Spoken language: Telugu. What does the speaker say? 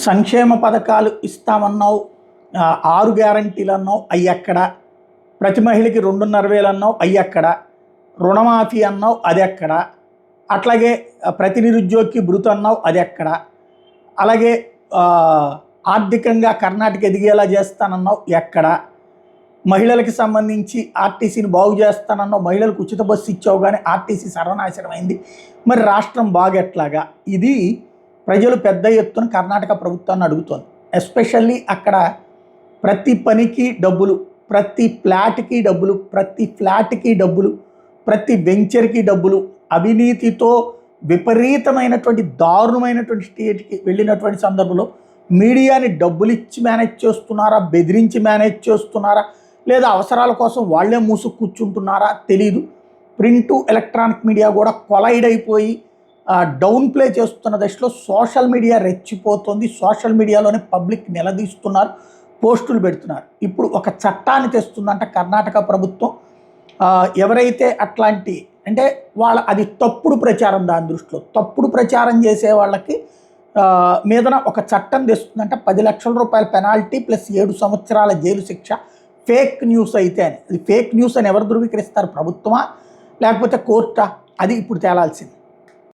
సంక్షేమ పథకాలు ఇస్తామన్నావు, 6 గ్యారంటీలు అన్నావు, అయ్యెక్కడ? ప్రతి మహిళకి 2,500 అన్నావు, అయ్యెక్కడ? రుణమాఫీ అన్నావు, అది ఎక్కడ? అట్లాగే ప్రతి నిరుద్యోగికి భృతి అన్నావు, అది ఎక్కడ? అలాగే ఆర్థికంగా కర్ణాటక ఎదిగేలా చేస్తానన్నావు, ఎక్కడ? మహిళలకి సంబంధించి ఆర్టీసీని బాగు చేస్తానన్నావు, మహిళలకు ఉచిత బస్సు ఇచ్చావు, కానీ ఆర్టీసీ సర్వనాశనం అయింది. మరి రాష్ట్రం బాగెట్లాగా? ఇది ప్రజలు పెద్ద ఎత్తున కర్ణాటక ప్రభుత్వాన్ని అడుగుతోంది. ఎస్పెషల్లీ అక్కడ ప్రతి పనికి డబ్బులు, ప్రతి ఫ్లాట్కి డబ్బులు, ప్రతి ఫ్లాట్కి డబ్బులు, ప్రతి వెంచర్కి డబ్బులు, అవినీతితో విపరీతమైనటువంటి దారుణమైనటువంటి స్టేట్కి వెళ్ళినటువంటి సందర్భంలో మీడియాని డబ్బులు ఇచ్చి మేనేజ్ చేస్తున్నారా, బెదిరించి మేనేజ్ చేస్తున్నారా, లేదా అవసరాల కోసం వాళ్లే మూసుకు కూర్చుంటున్నారా తెలీదు. ప్రింటు ఎలక్ట్రానిక్ మీడియా కూడా కొలైడ్ అయిపోయి డౌన్ ప్లే చేస్తున్న దశలో సోషల్ మీడియా రెచ్చిపోతుంది. సోషల్ మీడియాలోనే పబ్లిక్ నిలదీస్తున్నారు, పోస్టులు పెడుతున్నారు. ఇప్పుడు ఒక చట్టాన్ని తెస్తుందంట కర్ణాటక ప్రభుత్వం. ఎవరైతే అట్లాంటి అంటే అది తప్పుడు ప్రచారం, దాని దృష్టిలో తప్పుడు ప్రచారం చేసే వాళ్ళకి మీదన ఒక చట్టం తెస్తుందంట. 10 లక్షల రూపాయల పెనాల్టీ ప్లస్ 7 సంవత్సరాల జైలు శిక్ష. ఫేక్ న్యూస్ అయితే అని. అది ఫేక్ న్యూస్ అని ఎవరు ధృవీకరిస్తారు? ప్రభుత్వమా లేకపోతే కోర్టా? అది ఇప్పుడు తేలాల్సింది.